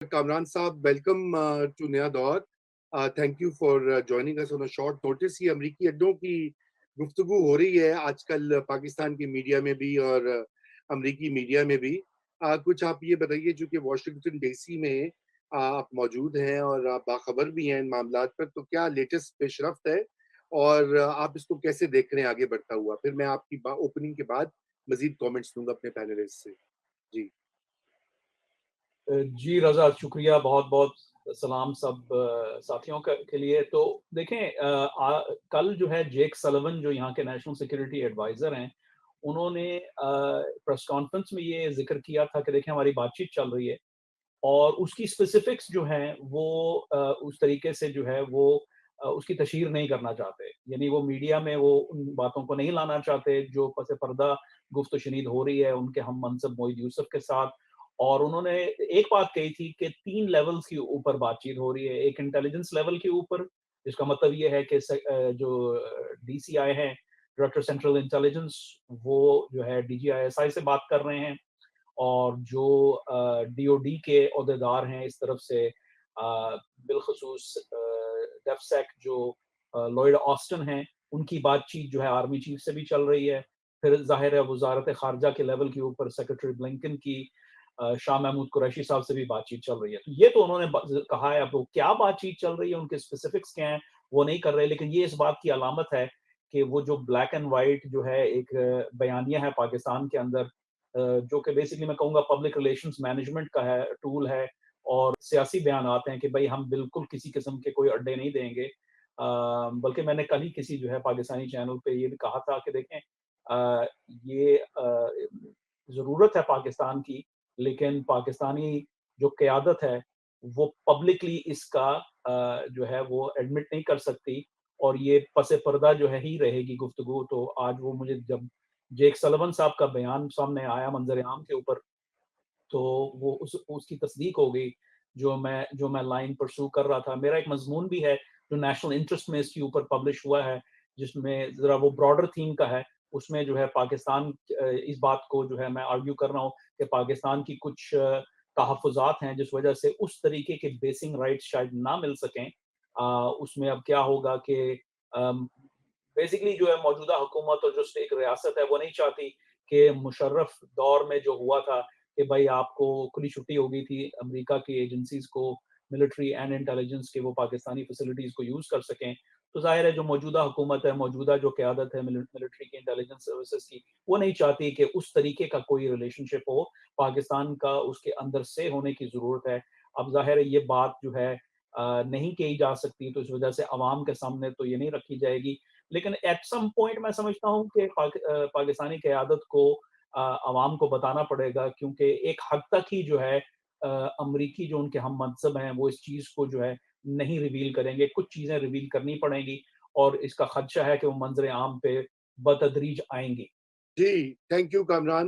Kamran Saab, welcome to Naya Daur. Thank you for joining us on a short notice. ये अमरीकी अड्डों की गुफ्तगू हो रही है आजकल पाकिस्तान की मीडिया में भी और अमरीकी मीडिया में भी। कुछ आप ये बताइए, जो कि वाशिंगटन डीसी में आप मौजूद हैं और आप बाखबर भी हैं इन मामलात पर, तो क्या लेटेस्ट पेशरफ्त है और आप इसको कैसे देख रहे हैं आगे बढ़ता हुआ? फिर मैं आपकी ओपनिंग के बाद मजीद कमेंट्स दूंगा अपने पैनलिस्ट से। जी जी रज़ा, शुक्रिया, बहुत बहुत सलाम सब साथियों के लिए। तो देखें, कल जो है जेक सलिवन जो यहाँ के नेशनल सिक्योरिटी एडवाइज़र हैं, उन्होंने प्रेस कॉन्फ्रेंस में ये ज़िक्र किया था कि देखें हमारी बातचीत चल रही है और उसकी स्पेसिफिक्स जो हैं वो उस तरीके से जो है वो उसकी तशहीर नहीं करना चाहते। यानी वो मीडिया में वो उन बातों को नहीं लाना चाहते जो पस पर्दा गुफ्त शनीद हो रही है उनके हम मनसब मोईद यूसुफ के साथ। और उन्होंने एक बात कही थी कि 3 लेवल्स के ऊपर बातचीत हो रही है। एक इंटेलिजेंस लेवल के ऊपर, जिसका मतलब ये है कि जो डीसीआई हैं, डायरेक्टर सेंट्रल इंटेलिजेंस, वो जो है डीजीआईएसआई से बात कर रहे हैं। और जो डीओडी के ओहदेदार हैं इस तरफ से, बिलखसूस डेफसेक जो लॉयड ऑस्टिन हैं, उनकी बातचीत जो है आर्मी चीफ से भी चल रही है। फिर ज़ाहिर है वज़ारत ख़ारजा के लेवल के ऊपर सेक्रेटरी ब्लिंकन की शाह महमूद कुरैशी साहब से भी बातचीत चल रही है। तो ये तो उन्होंने कहा है, अब वो क्या बातचीत चल रही है, उनके स्पेसिफिक्स क्या हैं, वो नहीं कर रहे, लेकिन ये इस बात की अलामत है कि वो जो ब्लैक एंड व्हाइट जो है एक बयानिया है पाकिस्तान के अंदर, जो कि बेसिकली मैं कहूँगा पब्लिक रिलेशंस मैनेजमेंट का है, टूल है, और सियासी बयानात हैं कि भाई हम बिल्कुल किसी किस्म के कोई अड्डे नहीं देंगे। बल्कि मैंने कल ही किसी जो है पाकिस्तानी चैनल पे ये भी कहा था कि देखें, ये ज़रूरत है पाकिस्तान की, लेकिन पाकिस्तानी जो क़यादत है वो पब्लिकली इसका जो है वो एडमिट नहीं कर सकती, और ये पस पर्दा जो है ही रहेगी गुफ्तगू। तो आज वो मुझे जब जेक सलिवन साहब का बयान सामने आया मंजर आम के ऊपर, तो वो उसकी तस्दीक हो गई, जो मैं लाइन परस्यू कर रहा था। मेरा एक मजमून भी है जो नेशनल इंटरेस्ट में इसके ऊपर पब्लिश हुआ है, जिसमें ज़रा वो ब्रॉडर थीम का है। उसमें जो है पाकिस्तान, इस बात को जो है मैं आर्ग्यू कर रहा हूँ कि पाकिस्तान की कुछ तहफ़्फ़ुज़ात हैं जिस वजह से उस तरीके के बेसिक राइट्स शायद ना मिल सकें। उसमें अब क्या होगा कि बेसिकली जो है मौजूदा हुकूमत और जो एक रियासत है वो नहीं चाहती कि मुशर्रफ दौर में जो हुआ था कि भाई आपको खुली छुट्टी हो गई थी अमेरिका की एजेंसीज को, मिलिट्री एंड इंटेलिजेंस के, वो पाकिस्तानी फैसिलिटीज को यूज कर सकें। तो जाहिर है जो मौजूदा हुकूमत है, मौजूदा जो क़यादत है मिलिट्री की, इंटेलिजेंस सर्विसेज की, वो नहीं चाहती कि उस तरीके का कोई रिलेशनशिप हो। पाकिस्तान का उसके अंदर से होने की ज़रूरत है। अब जाहिर है ये बात जो है नहीं कही जा सकती, तो इस वजह से अवाम के सामने तो ये नहीं रखी जाएगी। लेकिन एट सम पॉइंट मैं समझता हूँ कि पाकिस्तानी क़यादत को अवाम को बताना पड़ेगा, क्योंकि एक हद तक ही जो है अमरीकी जो उनके हम मनसब हैं वो इस चीज़ को जो है नहीं रिवील करेंगे। कुछ चीज़ें रिवील करनी पड़ेंगी और इसका खदशा है कि वो मंजर आम पे बतदरीज आएंगी। जी, थैंक यू कामरान।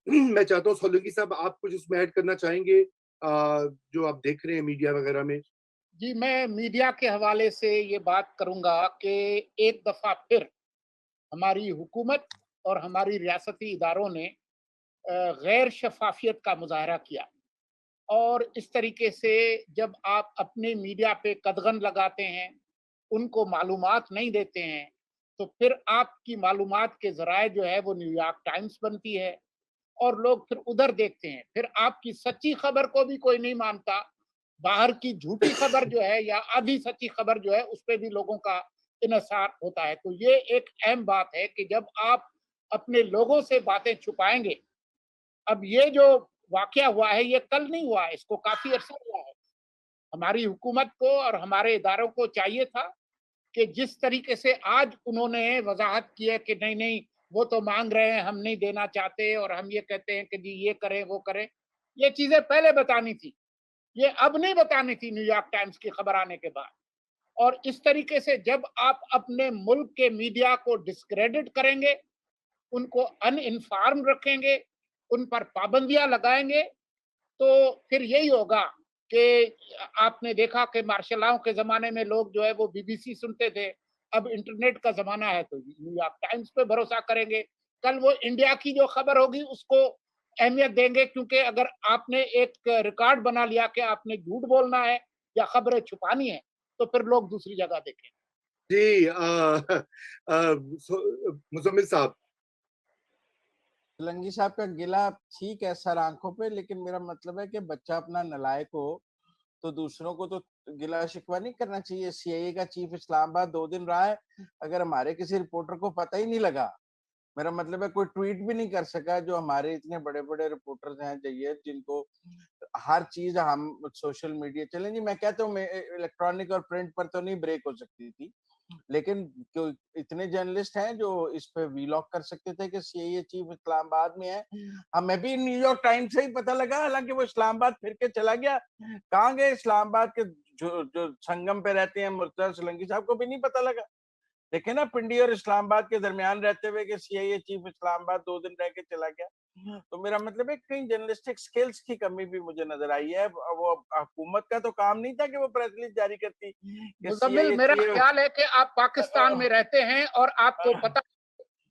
मैं चाहता हूँ सोलंकी साहब, आप कुछ इसमें ऐड करना चाहेंगे, जो आप देख रहे हैं मीडिया वगैरह में? जी, मैं मीडिया के हवाले से ये बात करूँगा कि एक दफ़ा फिर हमारी हुकूमत और हमारी रियासती इदारों ने गैर शफ़ाफ़ियत का मुज़ाहरा किया। और इस तरीके से जब आप अपने मीडिया पे कदगन लगाते हैं, उनको मालूमात नहीं देते हैं, तो फिर आपकी मालूमात के ज़राए जो है वो न्यूयॉर्क टाइम्स बनती है और लोग फिर उधर देखते हैं। फिर आपकी सच्ची खबर को भी कोई नहीं मानता, बाहर की झूठी खबर जो है या आधी सच्ची खबर जो है उस पे भी लोगों का इन्हिसार होता है। तो ये एक अहम बात है कि जब आप अपने लोगों से बातें छुपाएँगे, अब ये जो वाक़या हुआ है ये कल नहीं हुआ है, इसको काफ़ी अरसा हुआ है। हमारी हुकूमत को और हमारे इदारों को चाहिए था कि जिस तरीके से आज उन्होंने वज़ाहत की है कि नहीं-नहीं वो तो माँग रहे हैं, हम नहीं देना चाहते और हम ये कहते हैं कि जी ये करें, वो करें। ये चीज़ें पहले बतानी थी, ये अब नहीं बतानी थी न्यूयॉर्क टाइम्स की खबर आने के बाद। और इस तरीके से जब आप अपने मुल्क के मीडिया को डिस्क्रेडिट करेंगे, उनको अनइन्फॉर्म्ड रखेंगे, उन पर पाबंदियाँ लगाएँगे, तो फिर यही होगा कि आपने देखा कि मार्शल लॉ के ज़माने में लोग जो है वो बीबीसी सुनते थे, अब इंटरनेट का ज़माना है तो न्यूयॉर्क टाइम्स पे भरोसा करेंगे। कल वो इंडिया की जो खबर होगी उसको अहमियत देंगे, क्योंकि अगर आपने एक रिकॉर्ड बना लिया कि आपने झूठ बोलना है या खबरें छुपानी है, तो फिर लोग दूसरी जगह देखें। जी मुजम्मिल साहब। लंगी साहब का गिला ठीक है सर आंखों पे, लेकिन मेरा मतलब है कि बच्चा अपना नालायक हो तो दूसरों को तो गिला शिकवा नहीं करना चाहिए। सीआईए का चीफ इस्लामाबाद 2 दिन रहा है, अगर हमारे किसी रिपोर्टर को पता ही नहीं लगा, मेरा मतलब है कोई ट्वीट भी नहीं कर सका, जो हमारे इतने बड़े बड़े रिपोर्टर्स हैं जैयद, जिनको हर चीज हम सोशल मीडिया, चलें जी मैं कहता हूँ इलेक्ट्रॉनिक और प्रिंट पर तो नहीं ब्रेक हो सकती थी, लेकिन इतने जर्नलिस्ट हैं जो इस पे वीलॉग कर सकते थे कि सीआईए चीफ इस्लामाबाद में है। हमें भी न्यूयॉर्क टाइम्स से ही पता लगा, हालांकि वो इस्लामाबाद फिर के चला गया। कहाँ गए इस्लामाबाद के जो संगम पे रहते हैं मुर्तजा सोलंकी साहब को भी नहीं पता लगा। देखे ना, पिंडी और इस्लामाबाद के दरमियान रहते हुए कि सीआईए चीफ इस्लामाबाद 2 दिन रह के चला गया। तो मेरा मतलब है कहीं जर्नलिस्टिक स्किल्स की कमी भी मुझे नजर आई है। वो हुकूमत का तो काम नहीं था कि वो प्रेस रिलीज जारी करती कि मुजम्मिल, मेरा ख्याल है कि आप पाकिस्तान में रहते हैं और आपको पता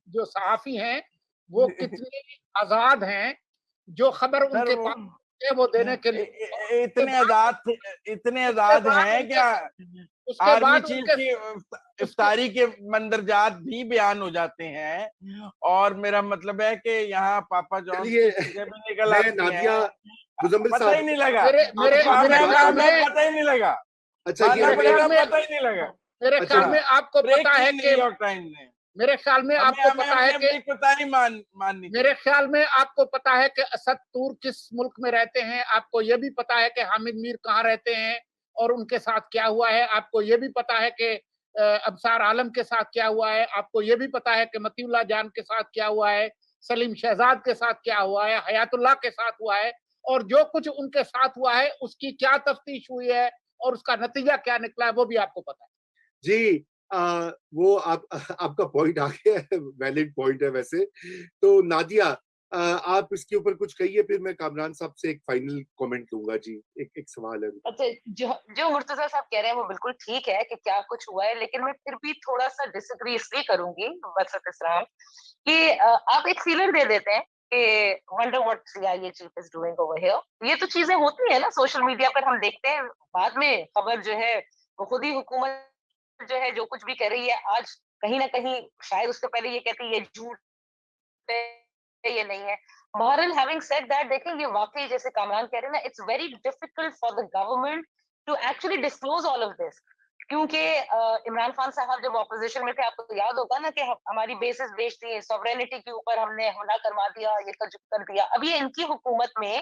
जो सहाफी हैं वो कितने आजाद हैं, जो खबर उनके पास है वो देने के लिए इतने आजाद हैं क्या? आर्मी चीफ की इफ्तारी के मंदरजात भी बयान हो जाते हैं, और मेरा मतलब है कि यहाँ पापा जॉन की चीजें भी निकल आती हैं, पता ही नहीं लगा। पता ही नहीं लगा। अच्छा, पता ही नहीं लगा। मेरे ख्याल में आपको पता है कि न्यूयॉर्क टाइम्स ने, मेरे ख्याल में आपको पता है कि माननी, मेरे ख्याल में आपको पता है कि असद तूर किस मुल्क में रहते हैं, आपको ये भी पता है कि हामिद मीर कहाँ रहते हैं और उनके साथ क्या हुआ है, आपको ये भी पता है कि अबसार आलम के साथ क्या हुआ है, आपको ये भी पता है कि मतीउल्लाह जान के साथ क्या हुआ है, सलीम शहजाद के साथ क्या हुआ है, हयातुल्लाह के साथ हुआ है, और जो कुछ उनके साथ हुआ है उसकी क्या तफ्तीश हुई है और उसका नतीजा क्या निकला है वो भी आपको पता है। जी वो आपका पॉइंट आ गया है, वैलिड पॉइंट है वैसे। तो नादिया आप इसके ऊपर कुछ कहिए, फिर मैं कामरान साहब से एक फाइनल कमेंट लूंगा। जी एक सवाल है। अच्छा, जो मुर्तजा साहब कह रहे हैं वो बिल्कुल ठीक है कि क्या कुछ हुआ है, लेकिन मैं फिर भी थोड़ा सा डिसएग्री इसलिए करूंगी बरसत इसराम कि आप एक फीलर दे देते हैं कि wonder what CIA chief is doing over here. ये तो चीजें होती है ना सोशल मीडिया पर, हम देखते हैं बाद में खबर जो है वो खुद ही हुकूमत जो है जो कुछ भी कह रही है आज कहीं ना कहीं शायद उसके पहले ये कहती है ये झूठ है ये नहीं है। बहरहाल हैविंग सेड दैट, देखें ये वाकई जैसे कामरान कह रहे हैं ना, it's very difficult for the government to actually disclose all of this, क्योंकि इमरान खान साहब जब ऑपोजिशन में थे आपको याद होगा ना कि हमारी बेसिस बेच दी, सॉवरेनिटी के ऊपर हमने हमला करवा दिया, ये कर दिया। अब ये इनकी हुकूमत में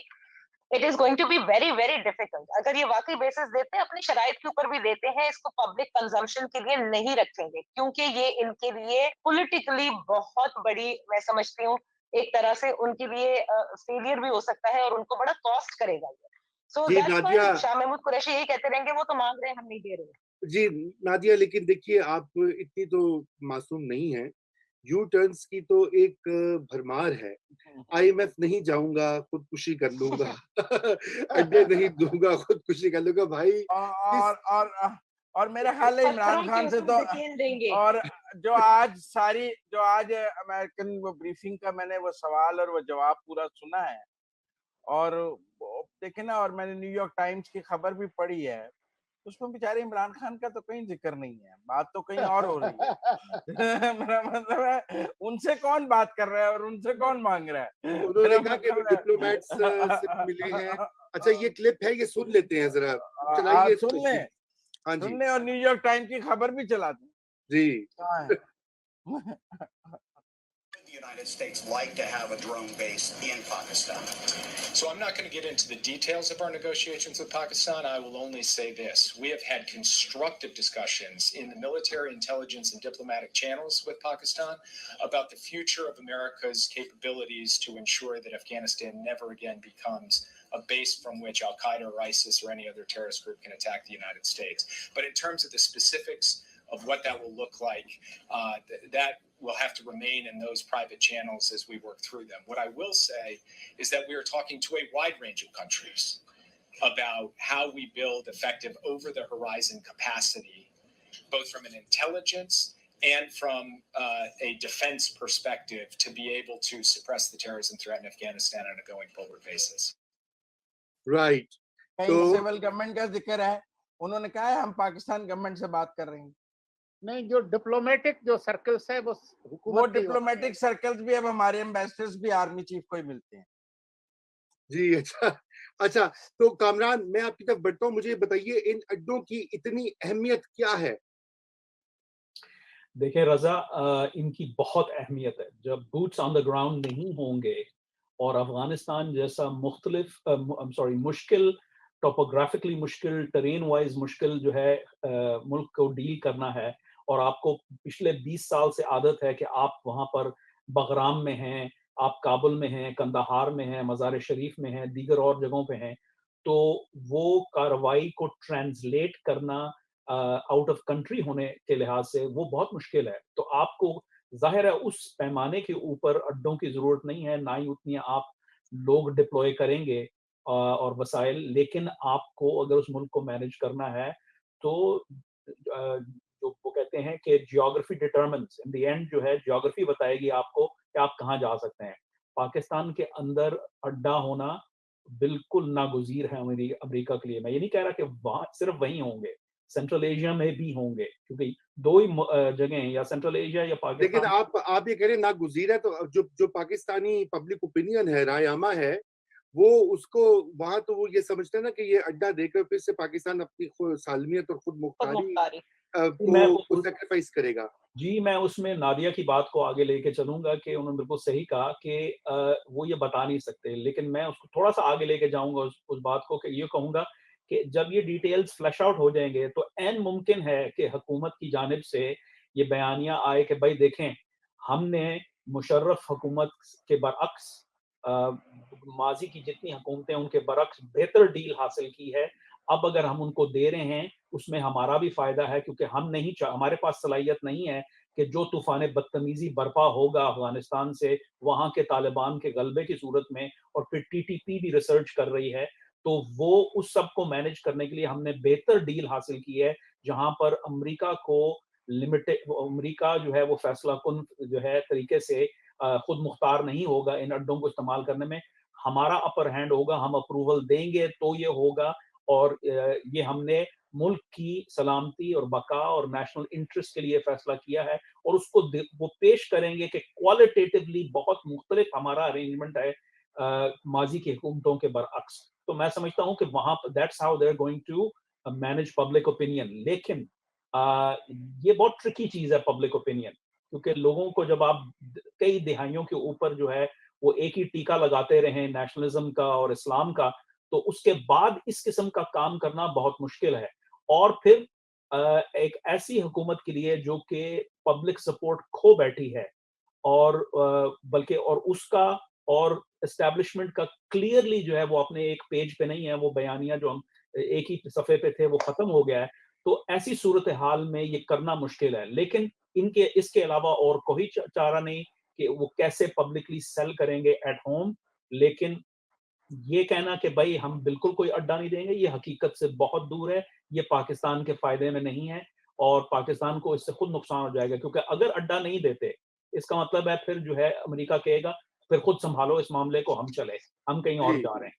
it is going to be very very difficult. अगर ये वाकई बेसिस देते हैं, अपनी शराइत के ऊपर भी देते हैं, इसको पब्लिक कंजम्पशन के लिए नहीं रखेंगे, क्योंकि ये इनके लिए पॉलिटिकली बहुत बड़ी, मैं समझती हूँ एक तरह से उनके लिए फेलियर भी हो सकता है और उनको बड़ा कॉस्ट करेगा ये। So that's why Shah Mahmood Qureshi यही कहते रहेंगे वो तो मांग रहे हैं, हम नहीं दे रहे। जी नादिया, लेकिन देखिए आप इतनी तो मासूम नहीं है। यू टर्न्स की तो एक भरमार है। आईएमएफ नहीं जाऊंगा, खुदकुशी कर लूंगा, अंडे नहीं दूंगा, खुदकुशी कर लूंगा। भाई और मेरा ख्याल है इमरान खान से तो, और जो आज अमेरिकन वो ब्रीफिंग का मैंने वो सवाल और वो जवाब पूरा सुना है, और देखे ना, और मैंने न्यूयॉर्क टाइम्स की खबर भी पढ़ी है, उसमें बेचारे इमरान खान का तो कहीं जिक्र नहीं है, बात तो कहीं और हो रही है। मेरा मतलब है उनसे कौन बात कर रहा है और उनसे कौन मांग रहा है। उन्होंने कहा कि वो डिप्लोमेट्स से मिले हैं। अच्छा ये क्लिप है, ये सुन लेते हैं जरा, चलाइए। सुन ले और न्यूयॉर्क टाइम्स की खबर भी चला दें। जी The United States like to have a drone base in Pakistan. So I'm not going to get into the details of our negotiations with Pakistan. I will only say this. We have had constructive discussions in the military, intelligence, and diplomatic channels with Pakistan about the future of America's capabilities to ensure that Afghanistan never again becomes a base from which Al-Qaeda or ISIS or any other terrorist group can attack the United States. But in terms of the specifics of what that will look like, that will have to remain in those private channels as we work through them. What I will say is that we are talking to a wide range of countries about how we build effective over-the-horizon capacity, both from an intelligence and from a defense perspective to be able to suppress the terrorism threat in Afghanistan on a going forward basis. Right. कहीं तो civil government का जिक्र है, उन्होंने कहा है हम Pakistan government से बात कर रहे हैं। नहीं, जो डिप्लोमेटिक जो सर्कल्स है वो वो हुकूमत के ही होते हैं। डिप्लोमेटिक सर्कल्स भी अब हमारे एम्बेसडर्स भी आर्मी चीफ को ही मिलते हैं। जी, अच्छा, तो कामरान मैं आपकी तरफ बढ़ता हूँ, मुझे ये बताइए इन अड्डों की इतनी अहमियत क्या है? देखिए रजा, इनकी बहुत अहमियत है। जब बूट्स ऑन द ग्राउंड नहीं होंगे और अफगानिस्तान जैसा मुश्किल, टोपोग्राफिकली मुश्किल, टेरेन वाइज मुश्किल जो है मुल्क को डील करना है, और आपको पिछले 20 साल से आदत है कि आप वहाँ पर बगराम में हैं, आप काबुल में हैं, कंदाहार में हैं, मज़ार शरीफ में हैं, दीगर और जगहों पे हैं, तो वो कार्रवाई को ट्रांसलेट करना आउट ऑफ कंट्री होने के लिहाज से वो बहुत मुश्किल है। तो आपको ज़ाहिर है उस पैमाने के ऊपर अड्डों की ज़रूरत नहीं है, ना ही उतनी आप लोग डिप्लॉय करेंगे और वसाइल, लेकिन आपको अगर उस मुल्क को मैनेज करना है तो जो वो कहते हैं कि geography determines in the end, जो है जियोग्राफी बताएगी आपको कि आप कहाँ जा सकते हैं। पाकिस्तान के अंदर अड्डा होना बिल्कुल नागुज़ीर है अमेरिका के लिए। मैं ये नहीं कह रहा कि वहाँ सिर्फ वहीं होंगे, सेंट्रल एशिया में भी होंगे, क्योंकि दो ही जगह हैं, या सेंट्रल एशिया या लेकिन पाकिस्तान। आप ये कह रहे हैं नागुज़ीर है, तो जो पाकिस्तानी पब्लिक ओपिनियन है, राय आमा है, वो उसको वहाँ तो वो ये समझते हैं ना कि ये अड्डा देकर फिर से पाकिस्तान अपनी सालमियत और खुद मुख्तारी को सैक्रिफाइस करेगा। जी, मैं उसमें नादिया की बात को आगे लेके चलूँगा कि उन्होंने बिल्कुल सही कहा कि वो ये बता नहीं सकते, लेकिन मैं उसको थोड़ा-सा आगे लेके जाऊँगा उस बात को, कि ये कहूँगा कि जब ये डिटेल्स फ्लैश आउट हो जाएँगे तो ऐन मुमकिन है कि हुकूमत की जानिब से ये बयानिया आए कि भाई देखें, हमने मुशर्रफ हुकूमत के बरअक्स माज़ी की जितनी हुकूमतें उनके बरअक्स बेहतर डील हासिल की है, अब अगर हम उनको दे रहे हैं उसमें हमारा भी फ़ायदा है, क्योंकि हमारे पास सलाहियत नहीं है कि जो तूफ़ान बदतमीज़ी बर्पा होगा अफ़गानिस्तान से वहाँ के तालिबान के गलबे की सूरत में, और फिर टीटीपी भी रिसर्च कर रही है, तो वो उस सब को मैनेज करने के लिए हमने बेहतर डील हासिल की है, जहाँ पर अमेरिका जो है वो फैसला कुन जो है तरीके से खुद मुख्तार नहीं होगा इन अड्डों को इस्तेमाल करने में। हमारा अपर हैंड होगा, हम अप्रूवल देंगे तो ये होगा, और ये हमने मुल्क की सलामती और बका और नेशनल इंटरेस्ट के लिए फैसला किया है, और उसको वो पेश करेंगे कि क्वालिटेटिवली बहुत मुख्तलिफ हमारा अरेंजमेंट है माजी की हुकूमतों के बरअक्स। तो मैं समझता हूँ कि वहाँ that's how they are going to manage public opinion. लेकिन ये बहुत ट्रिकी चीज़ है पब्लिक ओपिनियन, क्योंकि लोगों को जब आप कई दिहाइयों के ऊपर जो है वो एक ही टीका लगाते रहे नेशनलिज्म का और इस्लाम का, तो उसके बाद इस किस्म का काम करना बहुत मुश्किल है। और फिर एक ऐसी हुकूमत के लिए जो कि पब्लिक सपोर्ट खो बैठी है, और बल्कि और उसका और एस्टैब्लिशमेंट का क्लियरली जो है वो अपने एक पेज पे नहीं है, वो बयानिया जो हम एक ही सफ़े पे थे वो ख़त्म हो गया है। तो ऐसी सूरत हाल में ये करना मुश्किल है, लेकिन इसके अलावा और कोई चारा नहीं कि वो कैसे पब्लिकली सेल करेंगे एट होम। लेकिन ये कहना कि भाई हम बिल्कुल कोई अड्डा नहीं देंगे, ये हकीकत से बहुत दूर है, ये पाकिस्तान के फ़ायदे में नहीं है, और पाकिस्तान को इससे खुद नुकसान हो जाएगा, क्योंकि अगर अड्डा नहीं देते, इसका मतलब है फिर जो है अमेरिका कहेगा फिर खुद संभालो इस मामले को, हम चले, हम कहीं और जा रहे हैं।